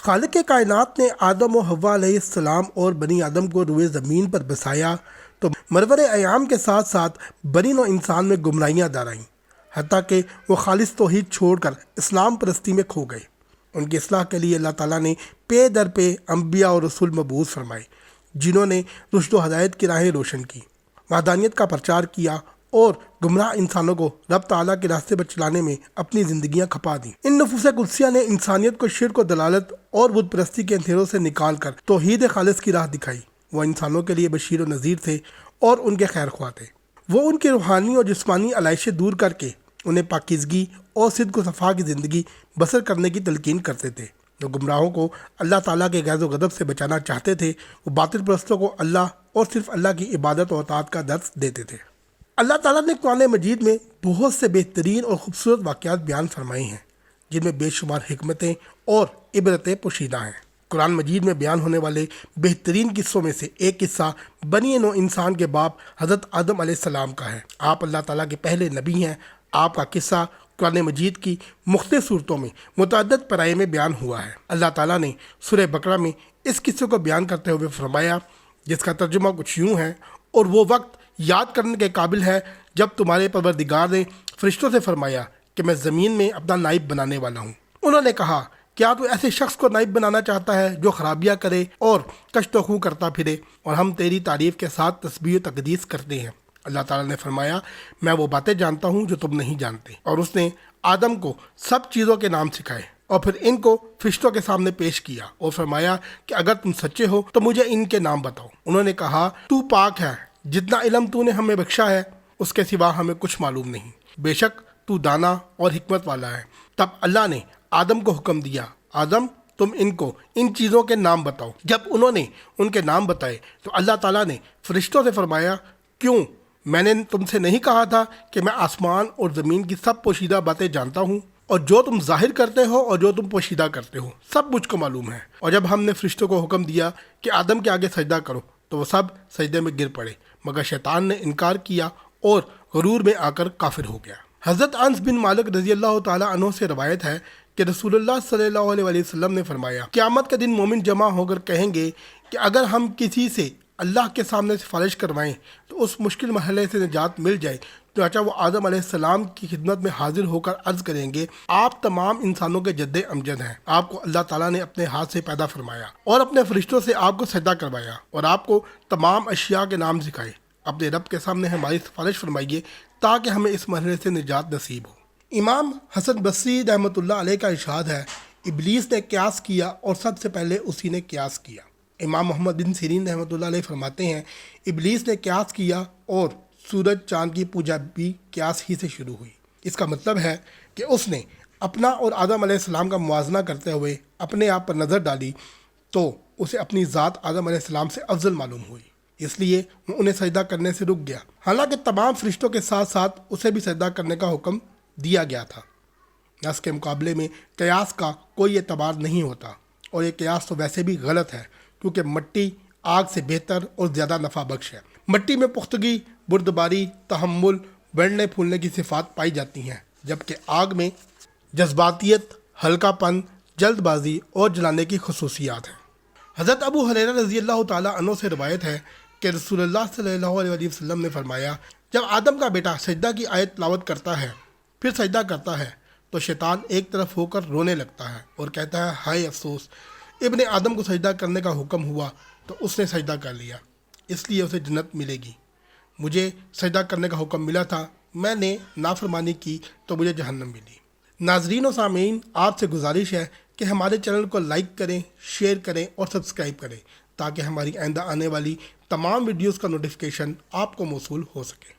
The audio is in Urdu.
خالق کائنات نے آدم و حوا علیہ السلام اور بنی آدم کو روئے زمین پر بسایا تو مرور ایام کے ساتھ ساتھ بنی نوع انسان میں گمراہیاں دار آئیں، حتیٰ کہ وہ خالص توحید چھوڑ کر اسلام پرستی میں کھو گئے۔ ان کی اصلاح کے لیے اللہ تعالیٰ نے پے در پے انبیاء اور رسول مبعوث فرمائے، جنہوں نے رشد و ہدایت کی راہیں روشن کی، وحدانیت کا پرچار کیا اور گمراہ انسانوں کو رب تعالیٰ کے راستے پر چلانے میں اپنی زندگیاں کھپا دیں۔ ان نفوس قدسیہ نے انسانیت کو شرک و دلالت اور بت پرستی کے اندھیروں سے نکال کر توحید خالص کی راہ دکھائی۔ وہ انسانوں کے لیے بشیر و نذیر تھے اور ان کے خیر خواہ تھے۔ وہ ان کی روحانی اور جسمانی علائشیں دور کر کے انہیں پاکیزگی اور صدق و صفا کی زندگی بسر کرنے کی تلقین کرتے تھے۔ جو گمراہوں کو اللہ تعالیٰ کے غیظ و غضب سے بچانا چاہتے تھے، وہ باطل پرستوں کو اللہ اور صرف اللہ کی عبادت و اطاعت کا درس دیتے تھے۔ اللہ تعالیٰ نے قرآن مجید میں بہت سے بہترین اور خوبصورت واقعات بیان فرمائے ہیں، جن میں بے شمار حکمتیں اور عبرتیں پوشیدہ ہیں۔ قرآن مجید میں بیان ہونے والے بہترین قصوں میں سے ایک قصہ بنی نوع انسان کے باپ حضرت آدم علیہ السلام کا ہے۔ آپ اللہ تعالیٰ کے پہلے نبی ہیں۔ آپ کا قصہ قرآن مجید کی مختلف صورتوں میں متعدد پیرائے میں بیان ہوا ہے۔ اللہ تعالیٰ نے سورہ بقرہ میں اس قصے کو بیان کرتے ہوئے فرمایا، جس کا ترجمہ کچھ یوں ہے: اور وہ وقت یاد کرنے کے قابل ہے جب تمہارے پروردگار نے فرشتوں سے فرمایا کہ میں زمین میں اپنا نائب بنانے والا ہوں۔ انہوں نے کہا، کیا تو ایسے شخص کو نائب بنانا چاہتا ہے جو خرابیاں کرے اور کشت و خو کرتا پھرے، اور ہم تیری تعریف کے ساتھ تسبیح و تقدیس کرتے ہیں۔ اللہ تعالیٰ نے فرمایا، میں وہ باتیں جانتا ہوں جو تم نہیں جانتے۔ اور اس نے آدم کو سب چیزوں کے نام سکھائے اور پھر ان کو فرشتوں کے سامنے پیش کیا اور فرمایا کہ اگر تم سچے ہو تو مجھے ان کے نام بتاؤ۔ انہوں نے کہا، تو پاک ہے، جتنا علم تو نے ہمیں بخشا ہے اس کے سوا ہمیں کچھ معلوم نہیں، بے شک تو دانا اور حکمت والا ہے۔ تب اللہ نے آدم کو حکم دیا، آدم تم ان کو ان چیزوں کے نام بتاؤ۔ جب انہوں نے ان کے نام بتائے تو اللہ تعالیٰ نے فرشتوں سے فرمایا، کیوں میں نے تم سے نہیں کہا تھا کہ میں آسمان اور زمین کی سب پوشیدہ باتیں جانتا ہوں، اور جو تم ظاہر کرتے ہو اور جو تم پوشیدہ کرتے ہو سب مجھ کو معلوم ہے۔ اور جب ہم نے فرشتوں کو حکم دیا کہ آدم کے آگے سجدہ کرو تو وہ سب سجدے میں گر پڑے، مگر شیطان نے انکار کیا اور غرور میں آ کر کافر ہو گیا۔ حضرت انس بن مالک رضی اللہ تعالیٰ عنہ سے روایت ہے کہ رسول اللہ صلی اللہ علیہ وسلم نے فرمایا، قیامت کے دن مومن جمع ہو کر کہیں گے کہ اگر ہم کسی سے اللہ کے سامنے سفارش کروائیں تو اس مشکل مرحلے سے نجات مل جائے، تو وہ آدم علیہ السلام کی خدمت میں حاضر ہو کر عرض کریں گے، آپ تمام انسانوں کے جد امجد ہیں، آپ کو اللہ تعالیٰ نے اپنے ہاتھ سے پیدا فرمایا اور اپنے فرشتوں سے آپ کو سجدہ کروایا اور آپ کو تمام اشیاء کے نام سکھائے، اپنے رب کے سامنے ہماری سفارش فرمائیے تاکہ ہمیں اس مرحلے سے نجات نصیب ہو۔ امام حسن بصری رحمۃ اللہ علیہ کا ارشاد ہے، ابلیس نے قیاس کیا اور سب سے پہلے اسی نے قیاس کیا۔ امام محمد بن سیرین رحمۃ اللہ علیہ فرماتے ہیں، ابلیس نے قیاس کیا اور سورج چاند کی پوجا بھی قیاس ہی سے شروع ہوئی۔ اس کا مطلب ہے کہ اس نے اپنا اور آدم علیہ السلام کا موازنہ کرتے ہوئے اپنے آپ پر نظر ڈالی تو اسے اپنی ذات آدم علیہ السلام سے افضل معلوم ہوئی، اس لیے وہ انہیں سجدہ کرنے سے رک گیا، حالانکہ تمام فرشتوں کے ساتھ ساتھ اسے بھی سجدہ کرنے کا حکم دیا گیا تھا۔ نص کے مقابلے میں قیاس کا کوئی اعتبار نہیں ہوتا، اور یہ قیاس تو ویسے بھی غلط ہے، کیونکہ مٹی آگ سے بہتر اور زیادہ نفع بخش ہے۔ مٹی میں پختگی، بردباری، تحمل، بڑھنے پھولنے کی صفات پائی جاتی ہیں، جبکہ آگ میں جذباتیت، ہلکا پن، جلد بازی اور جلانے کی خصوصیات ہیں۔ حضرت ابو ہریرہ رضی اللہ تعالیٰ عنہ سے روایت ہے کہ رسول اللہ صلی اللہ علیہ وسلم نے فرمایا، جب آدم کا بیٹا سجدہ کی آیت تلاوت کرتا ہے پھر سجدہ کرتا ہے تو شیطان ایک طرف ہو کر رونے لگتا ہے اور کہتا ہے، ہائے افسوس، ابن آدم کو سجدہ کرنے کا حکم ہوا تو اس نے سجدہ کر لیا، اس لیے اسے جنت ملے گی۔ مجھے سجدہ کرنے کا حکم ملا تھا، میں نے نافرمانی کی تو مجھے جہنم ملی۔ ناظرین و سامعین، آپ سے گزارش ہے کہ ہمارے چینل کو لائک کریں، شیئر کریں اور سبسکرائب کریں تاکہ ہماری آئندہ آنے والی تمام ویڈیوز کا نوٹیفیکیشن آپ کو موصول ہو سکے۔